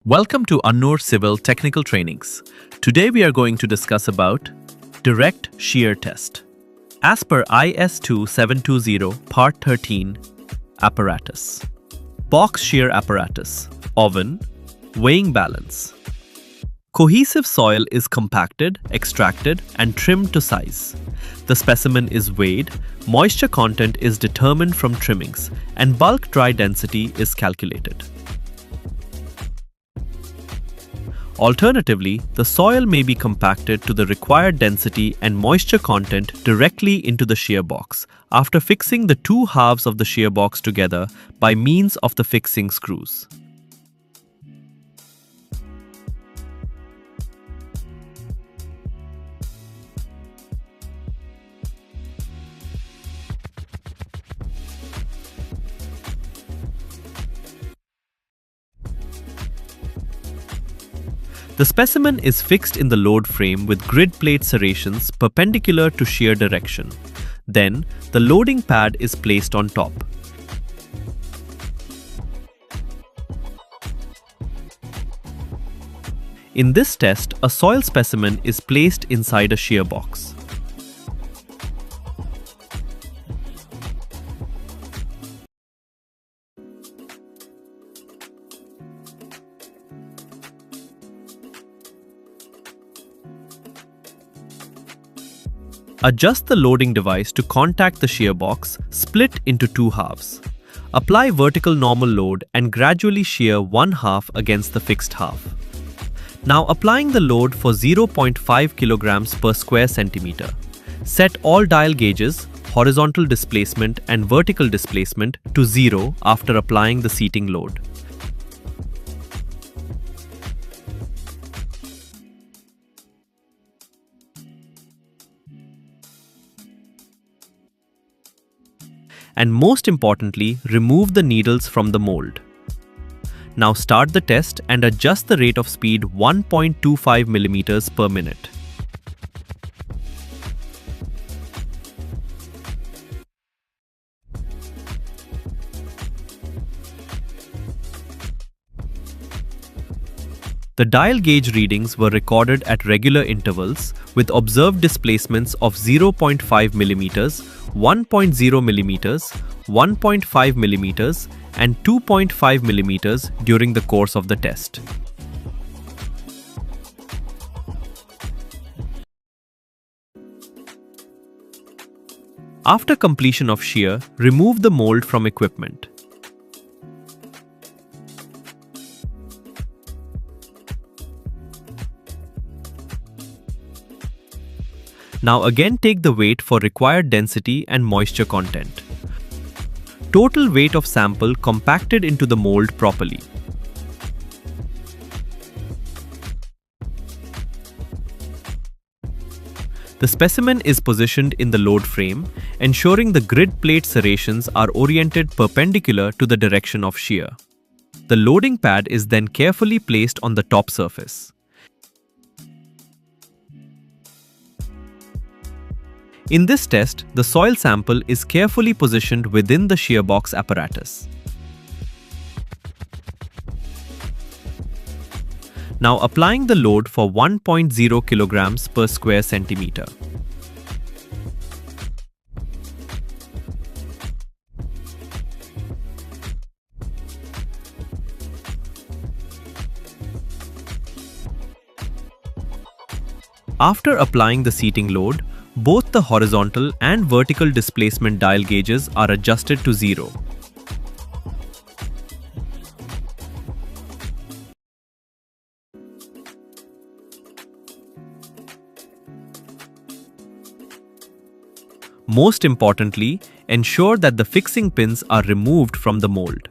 Welcome to Annur Civil Technical Trainings. Today we are going to discuss about Direct Shear Test. As per IS 2720 Part 13, Apparatus. Box shear apparatus, oven, weighing balance. Cohesive soil is compacted, extracted and trimmed to size. The specimen is weighed, moisture content is determined from trimmings and bulk dry density is calculated. Alternatively, the soil may be compacted to the required density and moisture content directly into the shear box after fixing the two halves of the shear box together by means of the fixing screws. The specimen is fixed in the load frame with grid plate serrations perpendicular to shear direction. Then, the loading pad is placed on top. In this test, a soil specimen is placed inside a shear box. Adjust the loading device to contact the shear box, split into two halves. Apply vertical normal load and gradually shear one half against the fixed half. Now applying the load for 0.5 kilograms per square centimeter. Set all dial gauges, horizontal displacement and vertical displacement to 0 after applying the seating load. And most importantly, remove the needles from the mold. Now start the test and adjust the rate of speed 1.25 mm per minute. The dial gauge readings were recorded at regular intervals with observed displacements of 0.5 mm, 1.0 mm, 1.5 mm and 2.5 mm during the course of the test. After completion of shear, remove the mold from equipment. Now again take the weight for required density and moisture content. Total weight of sample compacted into the mold properly. The specimen is positioned in the load frame, ensuring the grid plate serrations are oriented perpendicular to the direction of shear. The loading pad is then carefully placed on the top surface. In this test, the soil sample is carefully positioned within the shear box apparatus. Now applying the load for 1.0 kilograms per square centimeter. After applying the seating load, both the horizontal and vertical displacement dial gauges are adjusted to 0. Most importantly, ensure that the fixing pins are removed from the mold.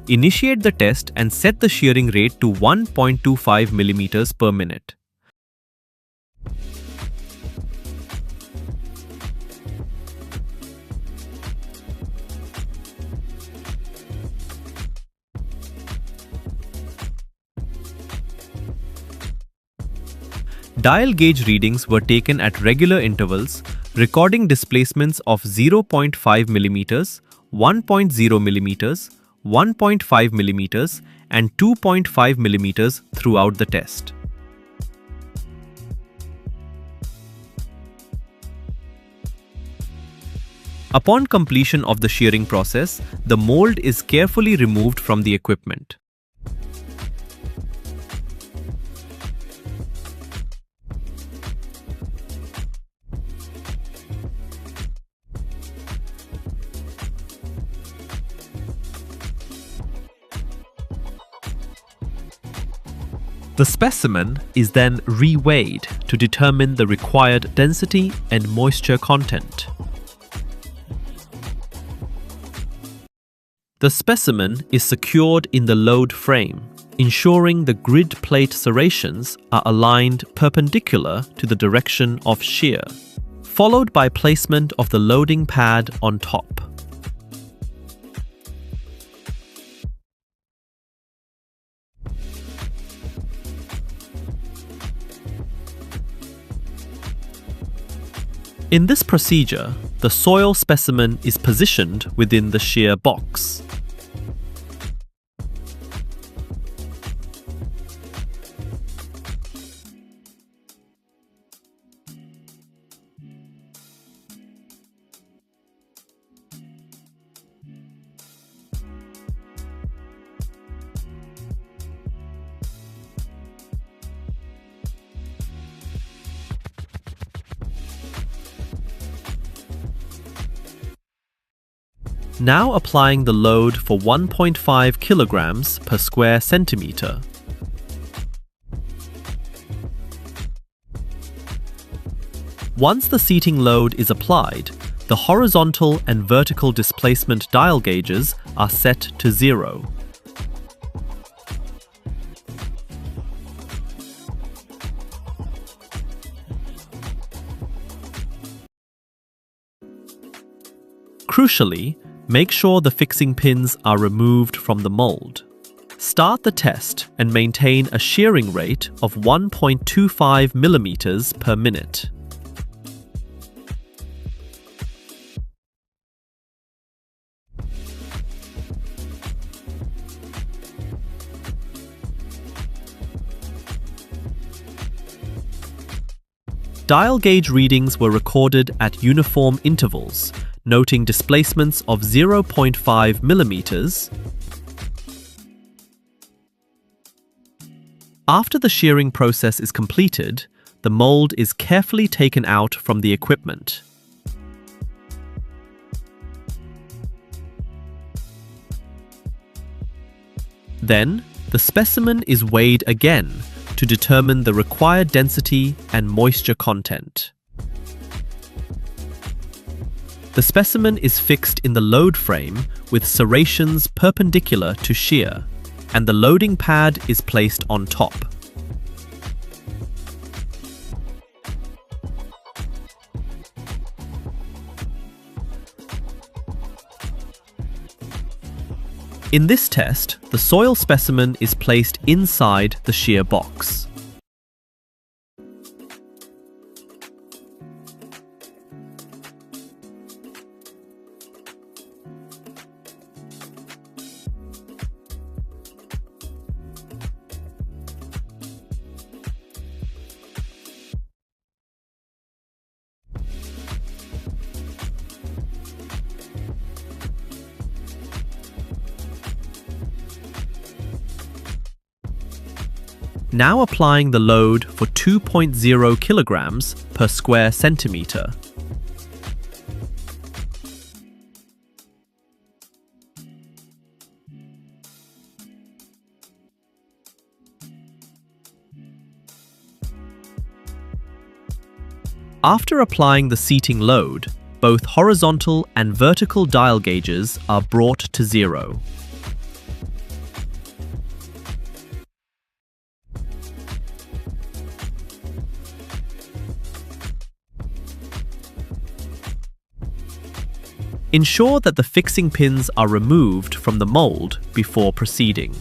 Initiate the test and set the shearing rate to 1.25 mm per minute. Dial gauge readings were taken at regular intervals, recording displacements of 0.5 mm, 1.0 mm, 1.5 mm and 2.5 millimeters throughout the test. Upon completion of the shearing process, the mold is carefully removed from the equipment. The specimen is then reweighed to determine the required density and moisture content. The specimen is secured in the load frame, ensuring the grid plate serrations are aligned perpendicular to the direction of shear, followed by placement of the loading pad on top. In this procedure, the soil specimen is positioned within the shear box. Now applying the load for 1.5 kilograms per square centimeter. Once the seating load is applied, the horizontal and vertical displacement dial gauges are set to 0. Crucially, make sure the fixing pins are removed from the mold. Start the test and maintain a shearing rate of 1.25 millimeters per minute. Dial gauge readings were recorded at uniform intervals, noting displacements of 0.5 millimeters. After the shearing process is completed, the mold is carefully taken out from the equipment. Then, the specimen is weighed again to determine the required density and moisture content. The specimen is fixed in the load frame with serrations perpendicular to shear, and the loading pad is placed on top. In this test, the soil specimen is placed inside the shear box. Now applying the load for 2.0 kilograms per square centimeter. After applying the seating load, both horizontal and vertical dial gauges are brought to 0. Ensure that the fixing pins are removed from the mold before proceeding.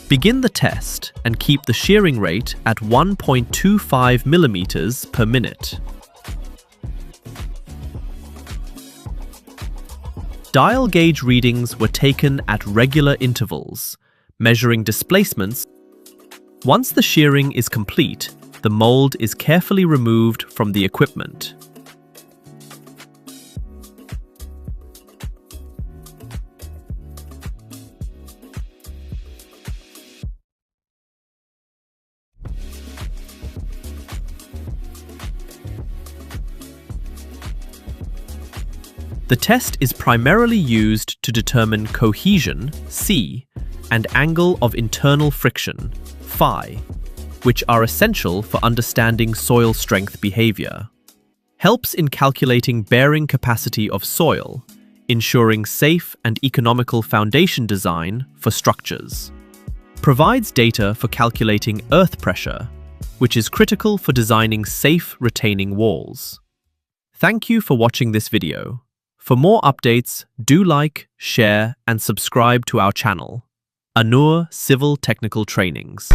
Begin the test and keep the shearing rate at 1.25 millimeters per minute. Dial gauge readings were taken at regular intervals, measuring displacements. Once the shearing is complete, the mold is carefully removed from the equipment. The test is primarily used to determine cohesion, C, and angle of internal friction, phi, which are essential for understanding soil strength behavior. Helps in calculating bearing capacity of soil, ensuring safe and economical foundation design for structures. Provides data for calculating earth pressure, which is critical for designing safe retaining walls. Thank you for watching this video. For more updates, do like, share, and subscribe to our channel, Anur Civil Technical Trainings.